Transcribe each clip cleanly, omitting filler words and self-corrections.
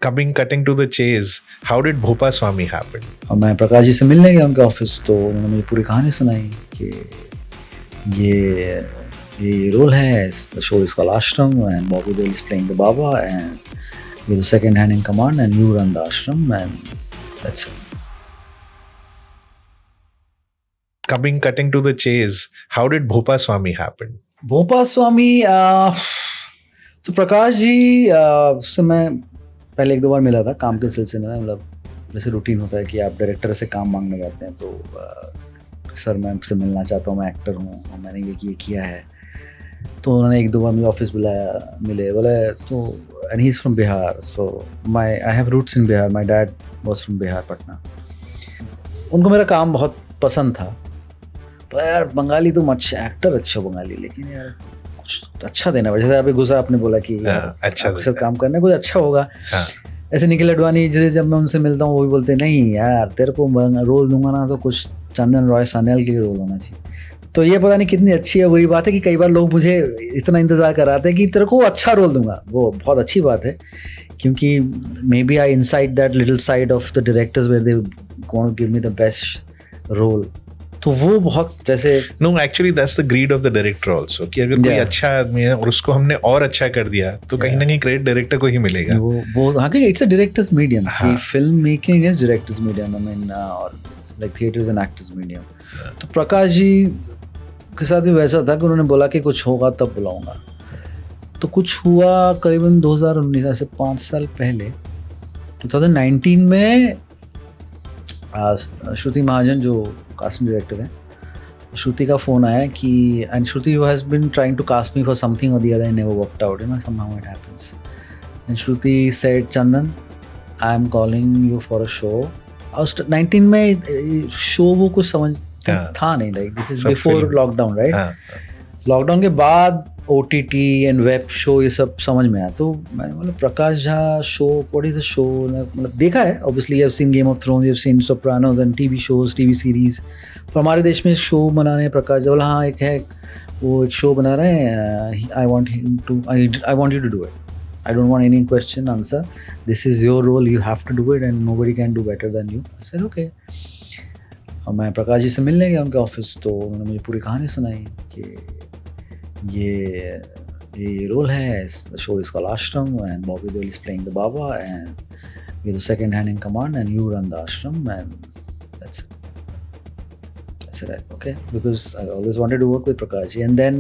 Cutting to the chase, how did Bhopa Swami happen? और मैं प्रकाश जी से मिलने गया उनके ऑफिस, तो उन्होंने मुझे पूरी कहानी सुनाई कि ये रोल है, the show is called Ashram and Bobby Deol is playing the Baba and you're the second hand in command and you run the ashram and that's it. Cutting to the chase, how did Bhopa Swami happen? भोपा स्वामी तो प्रकाश जी से मैं पहले एक दो बार मिला था काम के सिलसिले में। मतलब जैसे रूटीन होता है कि आप डायरेक्टर से काम मांगने जाते हैं, तो सर मैं आपसे मिलना चाहता हूँ, मैं एक्टर हूँ और मैंने ये किया है। तो उन्होंने एक दो बार मुझे ऑफिस बुलाया, मिले, बोले तो and he is from Bihar, so I have roots in Bihar, my dad was from Bihar, Patna. उनको मेरा काम बहुत पसंद था। तो यार बंगाली तुम अच्छा एक्टर, अच्छा बंगाली, लेकिन यार कुछ अच्छा देना। जैसे अभी गुस्सा आपने बोला कि अच्छा आपके साथ काम करना कुछ अच्छा होगा। ऐसे निखिल अडवाणी जैसे जब मैं उनसे मिलता हूँ वो भी बोलते हैं नहीं यार तेरे को रोल दूंगा ना तो कुछ चंदन रॉय सान्याल के लिए रोल होना चाहिए। तो ये पता नहीं कितनी अच्छी है बुरी बात है कि कई बार लोग मुझे इतना इंतज़ार कराते हैं कि तेरे को अच्छा रोल दूंगा। वो बहुत अच्छी बात है, क्योंकि maybe I inside that little side of the directors where they want to give me the best role. तो वो बहुत जैसे no actually that's the greed of the director also कि अगर कोई अच्छा आदमी है और उसको हमने और अच्छा कर दिया तो कहीं ना कहीं ग्रेट डायरेक्टर को ही मिलेगा। वो हाँ कि इट्स अ डायरेक्टर्स मीडियम, कि film making is director's medium, I mean और like theatre's and actor's medium. तो प्रकाश जी के साथ भी वैसा था कि उन्होंने बोला कि कुछ होगा तब बुलाऊंगा। तो कुछ हुआ करीबन 2019 से 5 साल पहले 2019 में श्रुति महाजन जो कास्टिंग डायरेक्टर है, श्रुति का फ़ोन आया कि and Shruti has been trying to cast me for something और the other, never worked out, you know, somehow it happens. And Shruti said Chandan I am calling you for a show. और 19 में show वो कुछ समझ था नहीं, like this is before lockdown, right. Lockdown के बाद OTT एंड वेब शो ये सब समझ में आया। तो मैंने बोला Prakash Jha show, what is the show? मतलब देखा है obviously, you have seen Game of Thrones, you have seen Sopranos and TV shows, TV series. पर हमारे देश में शो बना रहे हैं प्रकाश झा। बोला हाँ एक है, वो एक शो बना रहे हैं, I want you to do it, I don't want any question answer, this is your role, you have to do it and nobody can do better than you. I said okay. और मैं प्रकाश जी से मिलने गया उनके office, तो उन्होंने मुझे पूरी कहानी सुनाई कि ये रोल है, the show is called Ashram and Bobby Deol is playing the Baba and you're the second hand in command and you run the ashram and that's it. I said okay, because I always wanted to work with Prakash. And then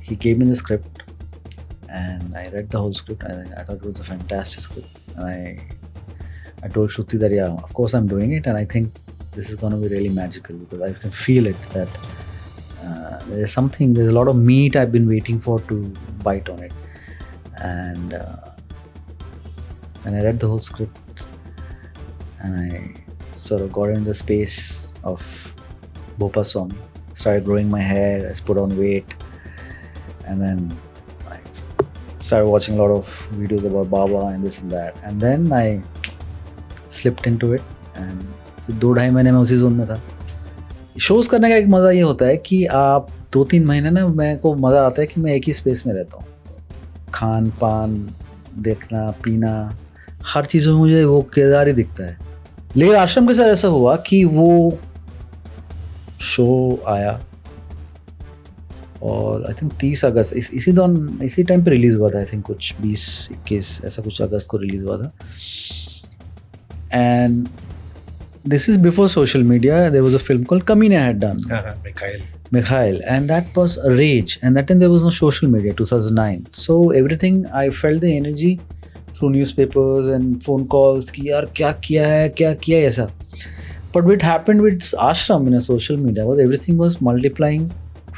he gave me the script and I read the whole script and I thought it was a fantastic script. And I told Shruti that yeah, of course I'm doing it and I think this is going to be really magical because I can feel it that there's a lot of meat I've been waiting for to bite on it. And I read the whole script and I sort of got into the space of Bhopa Swami, started growing my hair, I put on weight, and then I started watching a lot of videos about Baba and this and that, and then I slipped into it and 2-2.5 महीने में उसी zone में था। Shows करने का एक मज़ा ये होता है कि आप 2-3 महीने ना, मेरे को मज़ा आता है कि मैं एक ही स्पेस में रहता हूँ। खान पान, देखना पीना, हर चीज़ में मुझे वो किरदार ही दिखता है। लेकिन आश्रम के साथ ऐसा हुआ कि वो शो आया और आई थिंक 30 अगस्त इसी टाइम पे रिलीज़ हुआ था। आई थिंक कुछ 20-21 ऐसा कुछ अगस्त को रिलीज़ हुआ था। And this is before social media. There was a film called Kamine I had done. Mikhail, and that was a rage. And that time there was no social media, 2009. So everything, I felt the energy through newspapers and phone calls कि यार क्या किया है ऐसा. But what happened with Ashram in a social media was everything was multiplying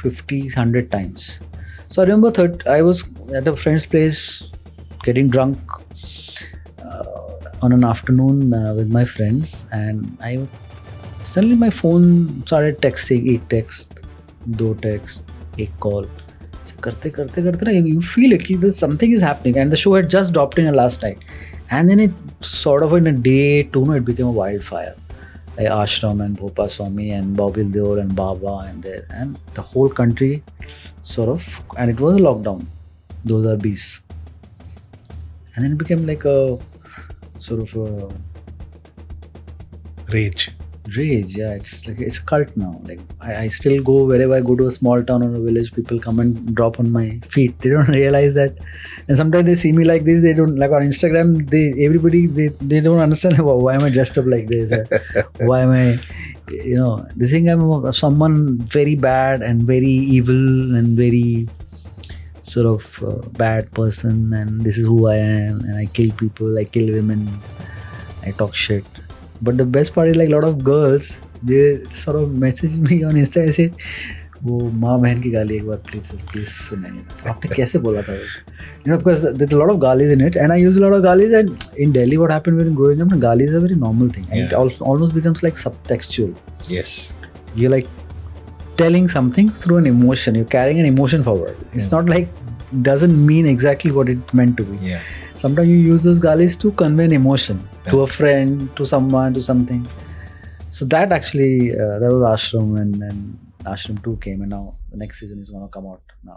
50-100 times. So I remember I was at a friend's place getting drunk on an afternoon with my friends and suddenly my phone started texting, एक text, 2 text, एक call. So करते ना you feel it, that something is happening and the show had just dropped in last night and then it sort of in a day 2 it became a wildfire. Like Ashram and Bhopa Swami and Bobby Deol and Baba and the whole country sort of, and it was a lockdown 2020. And then it became like a sort of a rage. Yeah. It's a cult now. Like I still go wherever I go to a small town or a village, people come and drop on my feet. They don't realize that. And sometimes they see me like this, they don't, like on Instagram, they don't understand why am I dressed up like this? Why am I, they think I'm someone very bad and very evil and very sort of bad person, and this is who I am, and I kill people, I kill women, I talk shit. But the best part is like a lot of girls, they sort of message me on Insta, ऐसे वो माँ बहन की गाली एक बार please सुनाइए आपने कैसे बोला था वो, of course there's a lot of galis in it, and I use a lot of galis, and in Delhi what happened when growing up, galis is a very normal thing, and it also almost becomes like subtextual. Yes, you're like telling something through an emotion, you're carrying an emotion forward. It's not like, doesn't mean exactly what it meant to be. Sometimes you use those galis to convey an emotion to a friend, to someone, to something. So that actually, that was Ashram, and then Ashram 2 came, and now the next season is going to come out now.